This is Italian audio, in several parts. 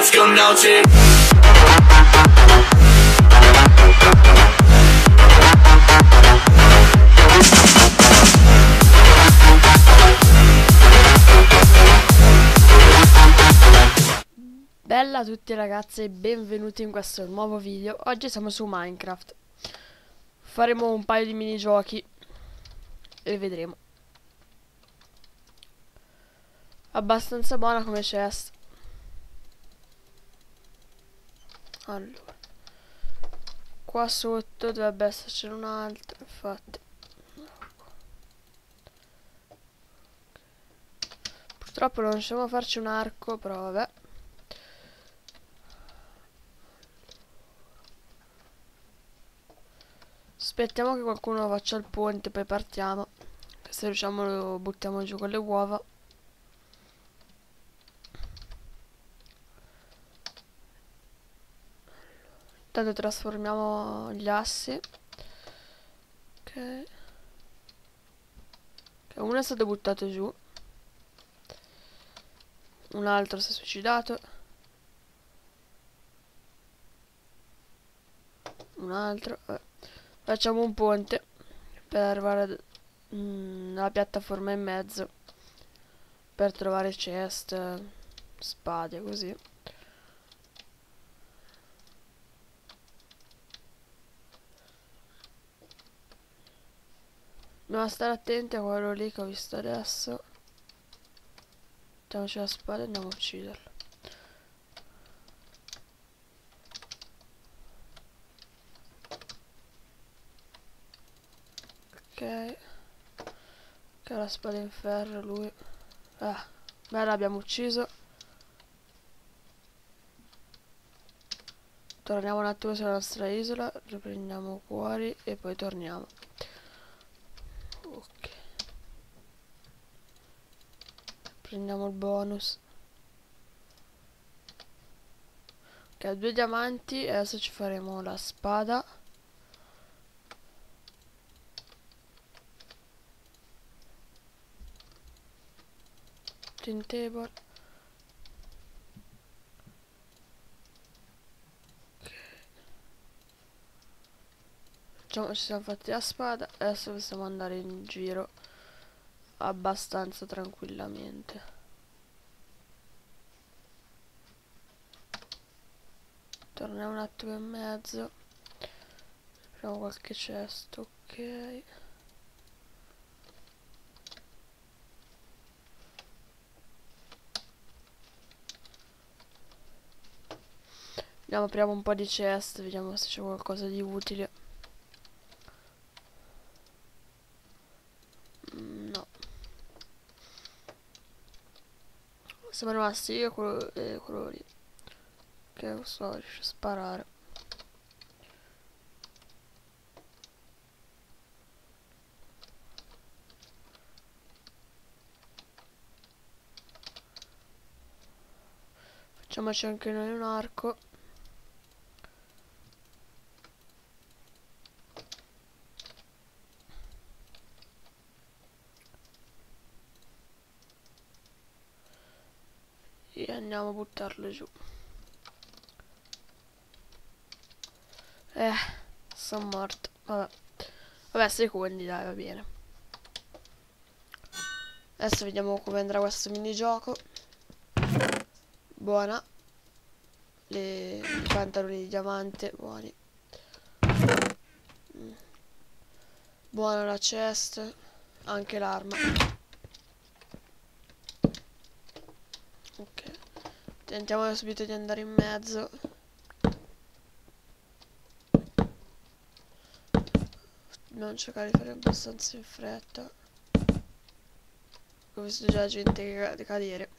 let's go noche. Bella a tutti ragazzi e benvenuti in questo nuovo video. Oggi siamo su Minecraft. Faremo un paio di minigiochi e vedremo. Abbastanza buona come chest. Allora, qua sotto dovrebbe esserci un altro, infatti. Purtroppo non riusciamo a farci un arco, però vabbè. Aspettiamo che qualcuno faccia il ponte, poi partiamo. Se riusciamo lo buttiamo giù con le uova. Intanto trasformiamo gli assi. Ok. Uno è stato buttato giù. Un altro si è suicidato. Un altro. Facciamo un ponte per arrivare alla piattaforma in mezzo, per trovare chest, spade, così. Dobbiamo stare attenti a quello lì che ho visto adesso. Mettiamoci la spada e andiamo a ucciderlo. Ok, la spada in ferro lui. Beh, l'abbiamo ucciso. Torniamo un attimo sulla nostra isola, riprendiamo cuori e poi torniamo. Ok, prendiamo il bonus. Ok, 2 diamanti e adesso ci faremo la spada. Table. Ci siamo fatti la spada. Adesso possiamo andare in giro abbastanza tranquillamente. Torniamo un attimo in mezzo. Apriamo qualche cesto. Ok. Andiamo, apriamo un po' di chest, vediamo se c'è qualcosa di utile. No. Siamo rimasti io e quello lì. Che non so, riesce a sparare. Facciamoci anche noi un arco. E andiamo a buttarlo giù. Sono morto. Vabbè, secondi, dai, va bene. Adesso vediamo come andrà questo minigioco. Buona. I pantaloni di diamante, buoni. Buona la chest. Anche l'arma. Ok. Tentiamo subito di andare in mezzo. Dobbiamo cercare di fare abbastanza in fretta. Ho visto già gente cadere.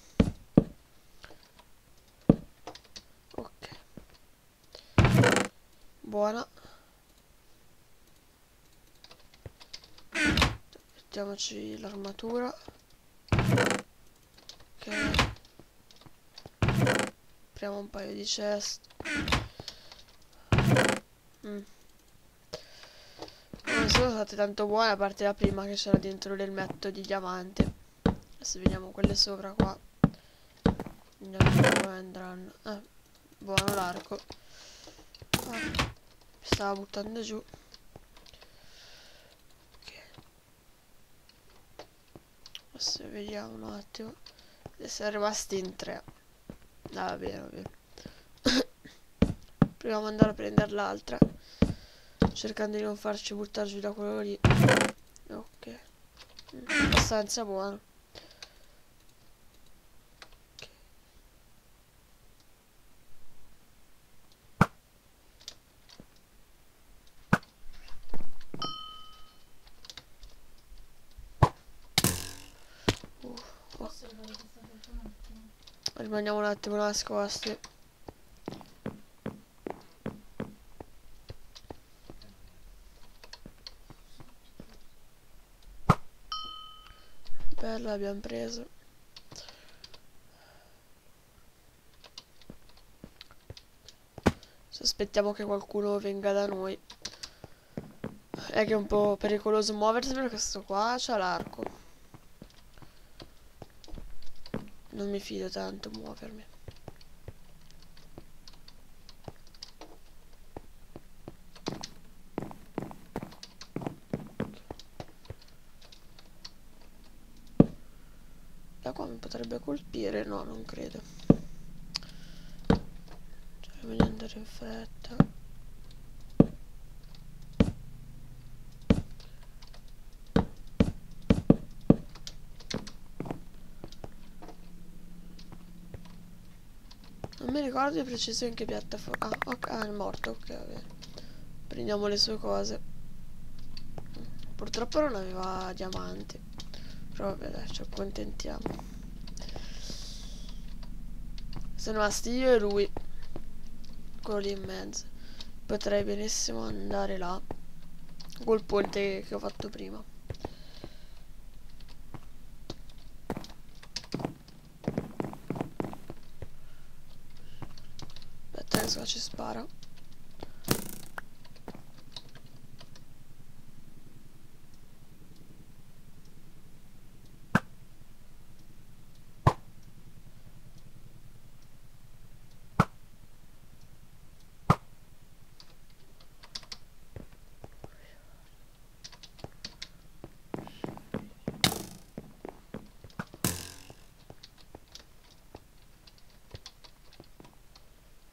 Ok. Buona. Mettiamoci l'armatura. Ok. Apriamo un paio di chest. Non sono state tanto buone, a parte la prima che c'era dentro l'elmetto di diamante. Adesso vediamo quelle sopra qua. Vediamo come andranno. Buono l'arco. Ah, mi stava buttando giù. Ok. Adesso vediamo un attimo. Siamo rimasti in 3. Ah, va bene, va bene. Proviamo ad andare a prendere l'altra, cercando di non farci buttare giù da quello lì. Ok. Abbastanza buono. Oh. Rimaniamo un attimo nascosti. Bello, l'abbiamo preso. Aspettiamo che qualcuno venga da noi. È che è un po' pericoloso muoversi perché questo qua c'ha l'arco. Non mi fido tanto muovermi. Da qua mi potrebbe colpire? No, non credo. Cioè, voglio andare in fretta. Non mi ricordo di preciso in che piattaforma. Ah, ok, è morto, ok, vabbè. Prendiamo le sue cose. Purtroppo non aveva diamanti. Però vabbè, dai, ci accontentiamo. Sono rimasti io e lui. Quello lì in mezzo. Potrei benissimo andare là. Col ponte che ho fatto prima. Aspetta, che qua ci spara.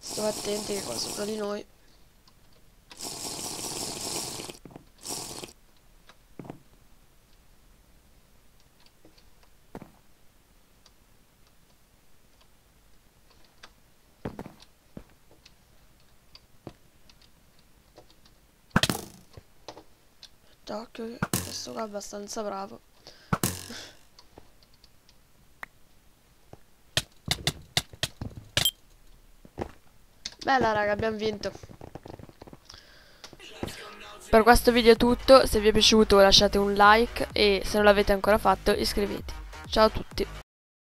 Stiamo attenti che qua sopra di noi. Occhio che questo qua è abbastanza bravo. Bella raga, abbiamo vinto. Per questo video è tutto, se vi è piaciuto lasciate un like e se non l'avete ancora fatto iscrivetevi. Ciao a tutti.